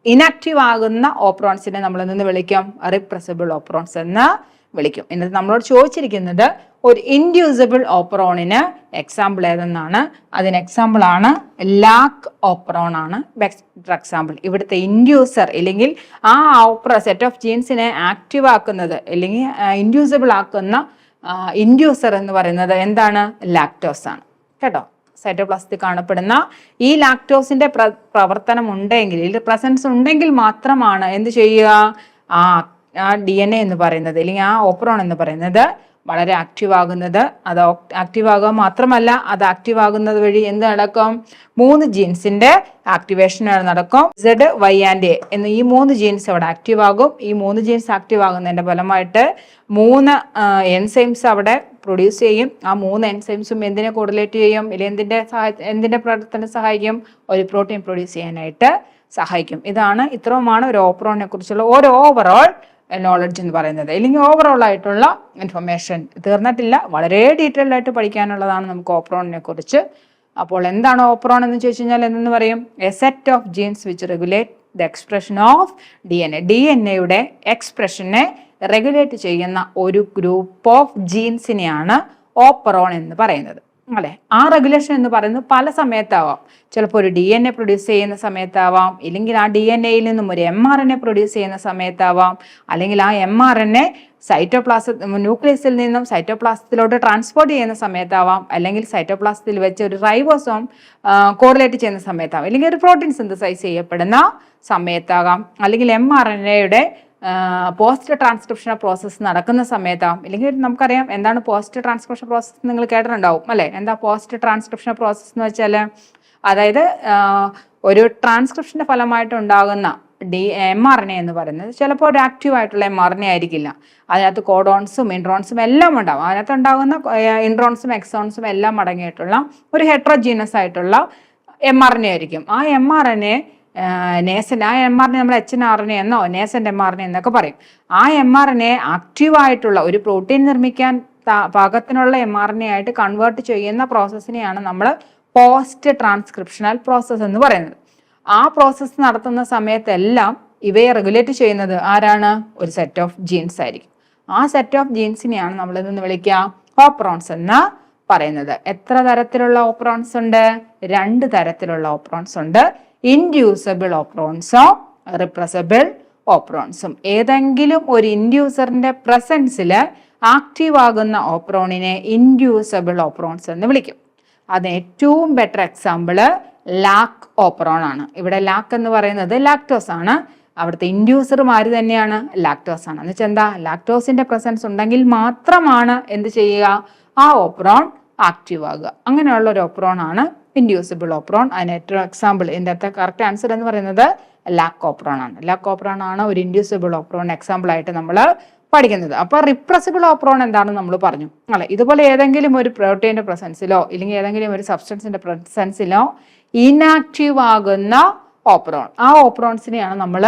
ഇനാക്റ്റീവ് ആകുന്ന ഓപ്രോൺസിനെ നമ്മൾ എന്തെന്ന് വിളിക്കും, റിപ്രസിബിൾ ഓപ്രോൺസ് എന്ന് വിളിക്കും. എന്നിട്ട് നമ്മളോട് ചോദിച്ചിരിക്കുന്നത് ഒരു ഇൻഡ്യൂസിബിൾ ഓപ്രോണിന് എക്സാമ്പിൾ ഏതെന്നാണ്. അതിന് എക്സാമ്പിൾ ആണ് ലാക് ഓപ്രോൺ ആണ് ബെസ്റ്റ് എക്സാമ്പിൾ. ഇവിടുത്തെ ഇൻഡ്യൂസർ അല്ലെങ്കിൽ ആ സെറ്റ് ഓഫ് ജീൻസിനെ ആക്റ്റീവ് ആക്കുന്നത് അല്ലെങ്കിൽ ഇൻഡ്യൂസിബിൾ ആക്കുന്ന ഇൻഡ്യൂസർ എന്ന് പറയുന്നത് എന്താണ്, ലാക്ടോസ് ആണ് കേട്ടോ. സൈറ്റോപ്ലാസത്തിൽ കാണപ്പെടുന്ന ഈ ലാക്ടോസിന്റെ പ്രവർത്തനം ഉണ്ടെങ്കിൽ, പ്രസൻസ് ഉണ്ടെങ്കിൽ മാത്രമാണ് എന്ത് ചെയ്യുക, ആ DNA എന്ന് പറയുന്നത് അല്ലെങ്കിൽ ആ ഓപ്രോൺ എന്ന് പറയുന്നത് വളരെ ആക്റ്റീവ് ആകുന്നത്. അത് ആക്റ്റീവ് ആകുക മാത്രമല്ല, അത് ആക്റ്റീവ് ആകുന്നത് വഴി എന്ത് നടക്കും, 3 ജീൻസിന്റെ ആക്ടിവേഷൻ നടക്കും. ZY and A എന്ന ഈ 3 ജീൻസ് അവിടെ ആക്റ്റീവ് ആകും. ഈ 3 ജീൻസ് ആക്റ്റീവ് ആകുന്നതിന്റെ ഫലമായിട്ട് 3 എൻസൈംസ് അവിടെ പ്രൊഡ്യൂസ് ചെയ്യും. ആ 3 എൻസൈംസും എന്തിനെ കോറിലേറ്റ് ചെയ്യും, അല്ലെങ്കിൽ എന്തിന്റെ പ്രവർത്തനം സഹായിക്കും, ഒരു പ്രോട്ടീൻ പ്രൊഡ്യൂസ് ചെയ്യാനായിട്ട് സഹായിക്കും. ഇത്രയുമാണ് ഒരു ഓപ്രോണിനെ കുറിച്ചുള്ള ഒരു ഓവറോൾ നോളജ് എന്ന് പറയുന്നത്, അല്ലെങ്കിൽ ഓവറോൾ ആയിട്ടുള്ള ഇൻഫർമേഷൻ. തീർന്നിട്ടില്ല, വളരെ ഡീറ്റെയിൽഡ് ആയിട്ട് പഠിക്കാനുള്ളതാണ് നമുക്ക് ഓപ്രോണിനെ കുറിച്ച്. അപ്പോൾ എന്താണ് ഓപ്രോൺ എന്ന് ചോദിച്ചു കഴിഞ്ഞാൽ എന്തെന്ന് പറയും, a set of genes which regulate the expression of DNA എക്സ്പ്രഷനെ റെഗുലേറ്റ് ചെയ്യുന്ന ഒരു ഗ്രൂപ്പ് ഓഫ് ജീൻസിനെയാണ് ഓപ്രോൺ എന്ന് പറയുന്നത്. അല്ലെ, ആ റെഗുലേഷൻ എന്ന് പറയുന്നത് പല സമയത്താവാം. ചിലപ്പോൾ ഒരു DNA പ്രൊഡ്യൂസ് ചെയ്യുന്ന സമയത്താവാം, ഇല്ലെങ്കിൽ ആ DNA-യിൽ നിന്നും ഒരു mRNA പ്രൊഡ്യൂസ് ചെയ്യുന്ന സമയത്താവാം, അല്ലെങ്കിൽ ആ mRNA ന്യൂക്ലിയസിൽ നിന്നും സൈറ്റോപ്ലാസത്തിലോട്ട് ട്രാൻസ്പോർട്ട് ചെയ്യുന്ന സമയത്താവാം, അല്ലെങ്കിൽ സൈറ്റോപ്ലാസത്തിൽ വെച്ച് ഒരു റൈബോസോം കോറിലേറ്റ് ചെയ്യുന്ന സമയത്താവാം, അല്ലെങ്കിൽ ഒരു പ്രോട്ടീൻ സിന്തസൈസ് ചെയ്യപ്പെടുന്ന സമയത്താകാം, അല്ലെങ്കിൽ mRNA പോസ്റ്റ് ട്രാൻസ്ക്രിപ്ഷൻ പ്രോസസ്സ് നടക്കുന്ന സമയത്താവും. ഇല്ലെങ്കിൽ നമുക്കറിയാം എന്താണ് പോസ്റ്റ് ട്രാൻസ്ക്രിപ്ഷൻ പ്രോസസ്സ്, നിങ്ങൾ കേട്ടിട്ടുണ്ടാവും അല്ലെ. എന്താ പോസ്റ്റ് ട്രാൻസ്ക്രിപ്ഷൻ പ്രോസസ്സ് എന്ന് വെച്ചാൽ, അതായത് ഒരു ട്രാൻസ്ക്രിപ്ഷന്റെ ഫലമായിട്ട് ഉണ്ടാകുന്ന mRNA എന്ന് പറയുന്നത് ചിലപ്പോൾ ഒരു ആക്റ്റീവ് ആയിട്ടുള്ള mRNA ആയിരിക്കില്ല. അതിനകത്ത് കോഡോൺസും ഇൻട്രോൺസും എല്ലാം ഉണ്ടാവും. അതിനകത്ത് ഉണ്ടാകുന്ന ഇൻട്രോൺസും എക്സോൺസും എല്ലാം അടങ്ങിയിട്ടുള്ള ഒരു ഹെട്രോജീനസ് ആയിട്ടുള്ള mRNA ആയിരിക്കും. ആ mRNA നേസൻ്റ്, ആ mRNA നമ്മൾ HNRNA എന്നോ നേസൻ്റ് mRNA എന്നൊക്കെ പറയും. ആ mRNA ആക്റ്റീവായിട്ടുള്ള ഒരു പ്രോട്ടീൻ നിർമ്മിക്കാൻ പാകത്തിനുള്ള mRNA ആയിട്ട് കൺവേർട്ട് ചെയ്യുന്ന പ്രോസസ്സിനെയാണ് നമ്മൾ പോസ്റ്റ് ട്രാൻസ്ക്രിപ്ഷണൽ പ്രോസസ്സ് എന്ന് പറയുന്നത്. ആ പ്രോസസ്സ് നടത്തുന്ന സമയത്തെല്ലാം ഇവയെ റെഗുലേറ്റ് ചെയ്യുന്നത് ആരാണ്, ഒരു സെറ്റ് ഓഫ് ജീൻസ് ആയിരിക്കും. ആ സെറ്റ് ഓഫ് ജീൻസിനെയാണ് നമ്മൾ ഇതെന്ന് വിളിക്കുക ഓപ്രോൺസ് എന്ന് പറയുന്നത്. എത്ര തരത്തിലുള്ള ഓപ്രോൺസ് ഉണ്ട്, 2 തരത്തിലുള്ള ഓപ്രോൺസ് ഉണ്ട്. ഇൻഡ്യൂസബിൾ ഓപ്രോൺസും റിപ്രസബിൾ ഓപ്രോൺസും. ഏതെങ്കിലും ഒരു ഇൻഡ്യൂസറിന്റെ പ്രസൻസിൽ ആക്റ്റീവ് ആകുന്ന ഓപ്രോണിനെ ഇൻഡ്യൂസബിൾ ഓപ്രോൺസ് എന്ന് വിളിക്കും. അതിന് ഏറ്റവും ബെറ്റർ എക്സാമ്പിള് ലാക് ഓപ്രോൺ ആണ്. ഇവിടെ ലാക് എന്ന് പറയുന്നത് ലാക്ടോസ് ആണ്. അവിടുത്തെ ഇൻഡ്യൂസർമാർ തന്നെയാണ് ലാക്ടോസ് ആണ്. എന്ന് വെച്ചാൽ എന്താ, ലാക്ടോസിന്റെ പ്രസൻസ് ഉണ്ടെങ്കിൽ മാത്രമാണ് എന്ത് ചെയ്യുക, ആ ഓപ്രോൺ ആക്റ്റീവ് ആകുക. അങ്ങനെയുള്ള ഒരു ഓപ്രോൺ ആണ് ഇൻഡ്യൂസിബിൾ ഓപ്രോൺ. അതിന് ഏറ്റവും എക്സാമ്പിൾ, ഇതിൻ്റെ അകത്തെ കറക്റ്റ് ആൻസർ എന്ന് പറയുന്നത് ലാക്കോപ്രോൺ ആണ്. ലാക്കോപ്രോൺ ആണ് ഒരു ഇൻഡ്യൂസിബിൾ ഓപ്രോൺ എക്സാമ്പിൾ ആയിട്ട് നമ്മൾ പഠിക്കുന്നത്. അപ്പോൾ റിപ്രസിബിൾ ഓപ്രോൺ എന്താണെന്ന് നമ്മൾ പറഞ്ഞു അല്ലെ. ഇതുപോലെ ഏതെങ്കിലും ഒരു പ്രോട്ടീൻ്റെ പ്രസൻസിലോ ഇല്ലെങ്കിൽ ഏതെങ്കിലും ഒരു സബ്സ്റ്റൻസിന്റെ പ്രസൻസിലോ ഇനാക്റ്റീവ് ആകുന്ന ഓപ്രോൺ, ആ ഓപ്രോൺസിനെയാണ് നമ്മൾ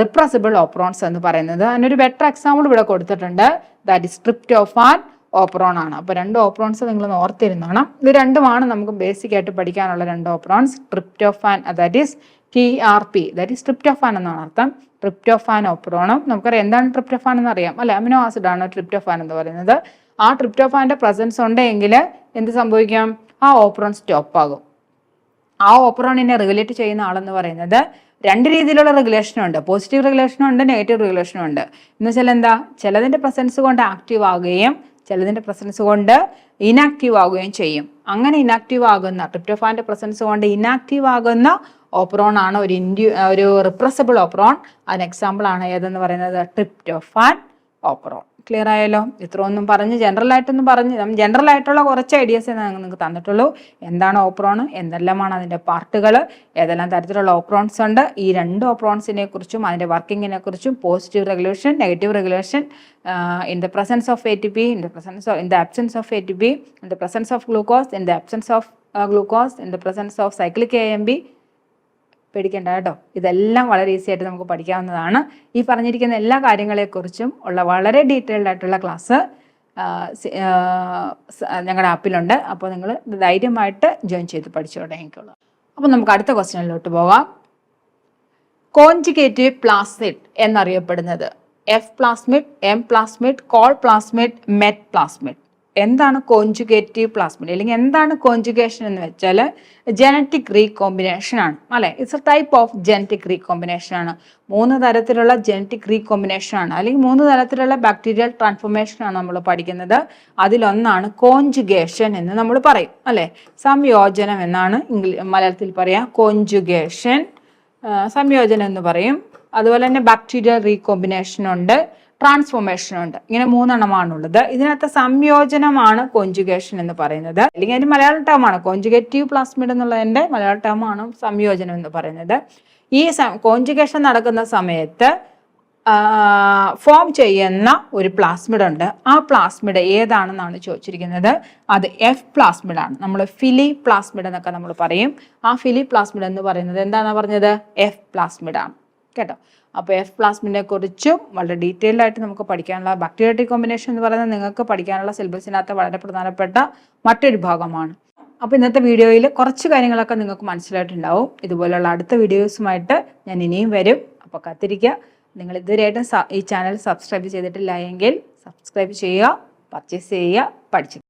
റിപ്രസിബിൾ ഓപ്രോൺസ് എന്ന് പറയുന്നത്. അതിനൊരു ബെറ്റർ എക്സാമ്പിൾ ഇവിടെ കൊടുത്തിട്ടുണ്ട്. ദാറ്റ് ഇസ് ട്രിപ്റ്റോഫാൻ ഓപ്രോൺ ആണ്. അപ്പോൾ രണ്ട് ഓപ്രോൺസ് നിങ്ങൾ ഓർത്തിരുന്നോണം. ഇത് രണ്ടുമാണ് നമുക്ക് ബേസിക് ആയിട്ട് പഠിക്കാനുള്ള രണ്ട് operons. Tryptophan that is TRP, that is tryptophan എന്നാണ് അർത്ഥം. ട്രിപ്റ്റോഫാൻ ഓപ്രോണും നമുക്കറിയാം എന്താണ് ട്രിപ്റ്റോഫാൻ എന്നറിയാം അല്ലെ. അമിനോ ആസിഡ് ആണ് ട്രിപ്റ്റോഫാൻ എന്ന് പറയുന്നത്. ആ ട്രിപ്റ്റോഫാന്റെ പ്രസൻസ് ഉണ്ടെങ്കിൽ എന്ത് സംഭവിക്കാം, ആ ഓപ്രോൺ സ്റ്റോപ്പ് ആകും. ആ ഓപ്രോണിനെ റെഗുലേറ്റ് ചെയ്യുന്ന ആളെന്ന് പറയുന്നത് രണ്ട് രീതിയിലുള്ള റെഗുലേഷനും ഉണ്ട്. പോസിറ്റീവ് റെഗുലേഷനും ഉണ്ട്, നെഗറ്റീവ് റെഗുലേഷനും ഉണ്ട്. എന്ന് വെച്ചാൽ എന്താ, ചിലതിന്റെ പ്രസൻസ് കൊണ്ട് ആക്റ്റീവ് ആകുകയും ചിലതിന്റെ പ്രസൻസ് കൊണ്ട് ഇനാക്റ്റീവ് ആകുകയും ചെയ്യും. അങ്ങനെ ഇനാക്റ്റീവ് ആകുന്ന ട്രിപ്റ്റോഫാന്റെ പ്രസൻസ് കൊണ്ട് ഇനാക്റ്റീവ് ആകുന്ന ഓപ്രോൺ ആണ് ഒരു റിപ്രസിബിൾ ഓപ്രോൺ. അതിന് എക്സാമ്പിൾ ആണ് ഏതെന്ന് പറയുന്നത് ട്രിപ്റ്റോഫാൻ ഓപ്രോൺ. ക്ലിയർ ആയല്ലോ? ഇത്രയൊന്നും പറഞ്ഞ് ജനറൽ ആയിട്ടുള്ള കുറച്ച് ഐഡിയാസ് നിങ്ങൾക്ക് തന്നിട്ടുള്ളൂ. എന്താണ് ഓപ്രോൺ, എന്തെല്ലാമാണ് അതിൻ്റെ പാർട്ടുകൾ, ഏതെല്ലാം തരത്തിലുള്ള ഓപ്രോൺസ് ഉണ്ട്, ഈ രണ്ട് ഓപ്രോൺസിനെ കുറിച്ചും അതിൻ്റെ വർക്കിങ്ങിനെ കുറിച്ചും, positive regulation, negative regulation, in the presence of ATP, in the absence of ATP, in the presence of glucose, in the absence of glucose, in the presence of cyclic AMP. പേടിക്കേണ്ട കേട്ടോ, ഇതെല്ലാം വളരെ ഈസി ആയിട്ട് നമുക്ക് പഠിക്കാവുന്നതാണ്. ഈ പറഞ്ഞിരിക്കുന്ന എല്ലാ കാര്യങ്ങളെക്കുറിച്ചും ഉള്ള വളരെ ഡീറ്റെയിൽഡ് ആയിട്ടുള്ള ക്ലാസ് ഞങ്ങളുടെ ആപ്പിലുണ്ട്. അപ്പോൾ നിങ്ങൾ ധൈര്യമായിട്ട് ജോയിൻ ചെയ്ത് പഠിച്ചു തുടങ്ങിക്കോളൂ. അപ്പോൾ നമുക്ക് അടുത്ത ക്വസ്റ്റ്യനിലോട്ട് പോകാം. കോൺജുഗേറ്റീവ് പ്ലാസ്മിഡ് എന്നറിയപ്പെടുന്നത് F plasmid, M plasmid, call plasmid, met plasmid. എന്താണ് കോൺജുഗേറ്റീവ് പ്ലാസ്മിഡ് അല്ലെങ്കിൽ എന്താണ് കോൺജുഗേഷൻ എന്ന് വെച്ചാൽ ജനറ്റിക് റീകോമ്പിനേഷൻ ആണ് അല്ലെ. It's A type of genetic recombination ആണ്. 3 തരത്തിലുള്ള ജനറ്റിക് റീകോമ്പിനേഷൻ ആണ് അല്ലെങ്കിൽ 3 തരത്തിലുള്ള ബാക്ടീരിയൽ ട്രാൻസ്ഫോർമേഷൻ ആണ് നമ്മൾ പഠിക്കുന്നത്. അതിലൊന്നാണ് കോൺജുഗേഷൻ എന്ന് നമ്മൾ പറയും അല്ലെ. സംയോജനം എന്നാണ് മലയാളത്തിൽ പറയാം. കോൺജുഗേഷൻ, സംയോജനം എന്ന് പറയും. അതുപോലെ തന്നെ ബാക്ടീരിയൽ റീകോമ്പിനേഷൻ ഉണ്ട്, ട്രാൻസ്ഫോർമേഷൻ ഉണ്ട്. ഇങ്ങനെ 3 എണ്ണമാണുള്ളത്. ഇതിനകത്ത് സംയോജനമാണ് കോൺജുഗേഷൻ എന്ന് പറയുന്നത്. അല്ലെങ്കിൽ അതിന്റെ മലയാളം ടേമാണ് കോൺജുഗേറ്റീവ് പ്ലാസ്മിഡ് എന്നുള്ളതിന്റെ മലയാളം ടേമാണ് സംയോജനം എന്ന് പറയുന്നത്. ഈ കോൺജുഗേഷൻ നടക്കുന്ന സമയത്ത് ഫോം ചെയ്യുന്ന ഒരു പ്ലാസ്മിഡ് ഉണ്ട്. ആ പ്ലാസ്മിഡ് ഏതാണെന്നാണ് ചോദിച്ചിരിക്കുന്നത്. അത് എഫ് പ്ലാസ്മിഡ് ആണ്. നമ്മൾ ഫിലി പ്ലാസ്മിഡ് എന്നൊക്കെ നമ്മൾ പറയും. ആ ഫിലി പ്ലാസ്മിഡ് എന്ന് പറയുന്നത് എന്താണെന്ന് പറഞ്ഞത്, എഫ് പ്ലാസ്മിഡ് ആണ് കേട്ടോ. അപ്പോൾ എഫ് പ്ലാസ്മിഡിനെ കുറിച്ചും വളരെ ഡീറ്റെയിൽഡ് ആയിട്ട് നമുക്ക് പഠിക്കാനുള്ള ബാക്ടീരിയ റീകോമ്പിനേഷൻ എന്ന് പറയുന്നത് നിങ്ങൾക്ക് പഠിക്കാനുള്ള സിലബസിനകത്ത് വളരെ പ്രധാനപ്പെട്ട മറ്റൊരു ഭാഗമാണ്. അപ്പോൾ ഇന്നത്തെ വീഡിയോയിൽ കുറച്ച് കാര്യങ്ങളൊക്കെ നിങ്ങൾക്ക് മനസ്സിലായിട്ടുണ്ടാവും. ഇതുപോലുള്ള അടുത്ത വീഡിയോസുമായിട്ട് ഞാൻ ഇനിയും വരും. അപ്പോൾ കാത്തിരിക്കുക. നിങ്ങൾ ഇതുവരെയായിട്ടും ഈ ചാനൽ സബ്സ്ക്രൈബ് ചെയ്തിട്ടില്ല എങ്കിൽ സബ്സ്ക്രൈബ് ചെയ്യുക, പർച്ചേസ് ചെയ്യുക, പഠിച്ചു.